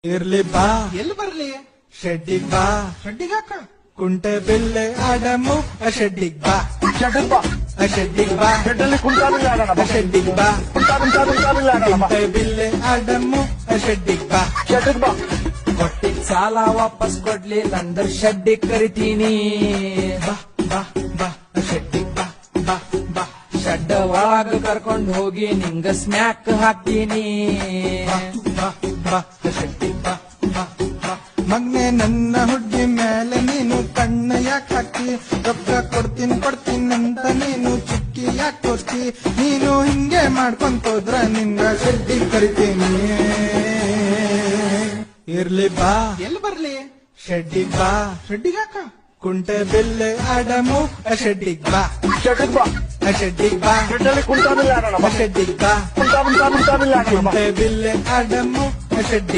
ಇರ್ಲಿ ಬಾ ಎಲ್ಲಿ ಬರ್ಲಿ? ಶೆಡ್ಡಿಗ್ ಬಾ ಶೆಡ್ಡಿಗೆ ಹಾಕ. ಕುಂಟೆ ಬಿಲ್ಲೆ ಆಡಮು ಶೆಡ್ಡಿಗ್ ಬಾ ಶೆಡ್ಡಿಗೆ ಬಾ. ಶೆಡ್ಡಿಗ್ ಬಾ ಶೆಡ್ಡಲ್ಲಿ ಕುಂಟಾಬಿಲ್ಲ ಆಡೋಣ ಬಾ. ಶೆಡ್ಡಿಗ್ ಬಾ ಕುಂಟಾಬಿಲ್ಲ ಆಡೋಣ ಬಾ. ಕುಂಟೆ ಬಿಲ್ಲೆ ಆಡಮು ಶೆಡ್ಡಿಗ್ ಬಾ ಶೆಡ್ಡಿಗೆ ಬಾ. ಕೊಟ್ಟಿದ್ ಸಾಲ ವಾಪಸ್ ಕೊಡ್ಲಿಲ್ಲ ಅಂದ್ರ ಶೆಡ್ಡಿಗ್ ಕರಿತೀನಿ ಬಾ ಬಾ ಬಾ ಶೆಡ್ಡಿಗ್ ಬಾ ಬಾ ಬಾ ಶೆಡ್ಡ ಒಳಗ ಕರ್ಕೊಂಡ್ ಹೋಗಿ ನಿಂಗ ಸ್ನ್ಯಾಕ್ ಹಾಕ್ತೀನಿ ಬಾ ಬಾ ಶೆಡ್ಡಿಗ್ ಬಾ ಬಾ ಬಾ ಮಗ್ನೆ ನನ್ನ ಹುಡ್ಗಿ ಮೇಲೆ ನೀನು ಕಣ್ಣ ಯಾಕೆ ಹಾಕಿ ರೊಕ್ಕ ಕೊಡ್ತೀನಿ ಅಂತ ನೀನು ಚುಕ್ಕಿ ಯಾಕೆ ತೋರ್ತಿ ನೀನು ಹಿಂಗೆ ಮಾಡ್ಕೊಂತೋದ್ರ ನಿಂಗ ಶೆಡ್ಡಿ ಕರಿತೀನಿ ಇರ್ಲಿ ಬಾ ಎಲ್ಲಿ ಬರ್ಲಿ? ಶೆಡ್ಡಿಗ್ ಬಾ ಶೆಡ್ಡಿಗೆ ಹಾಕ. ಕುಂಟೆ ಬಿಲ್ಲೆ ಆಡಮು ಶೆಡ್ಡಿಗ್ ಬಾ ಶೆಡ್ಡಿಗೆ ಬಾ. ಶೆಡ್ಡಿಗ್ ಬಾ ಶೆಡ್ಡಲ್ಲಿ ಕುಂಟಾಬಿಲ್ಲ ಆಡೋಣ ಬಾ. ಶೆಡ್ಡಿಗ್ ಬಾ ಕುಂಟಾಬಿಲ್ಲ ಆಡೋಣ ಬಾ. ಕುಂಟೆ ಬಿಲ್ಲೆ ಆಡಮು ಶೆಡ್ಡಿಗ್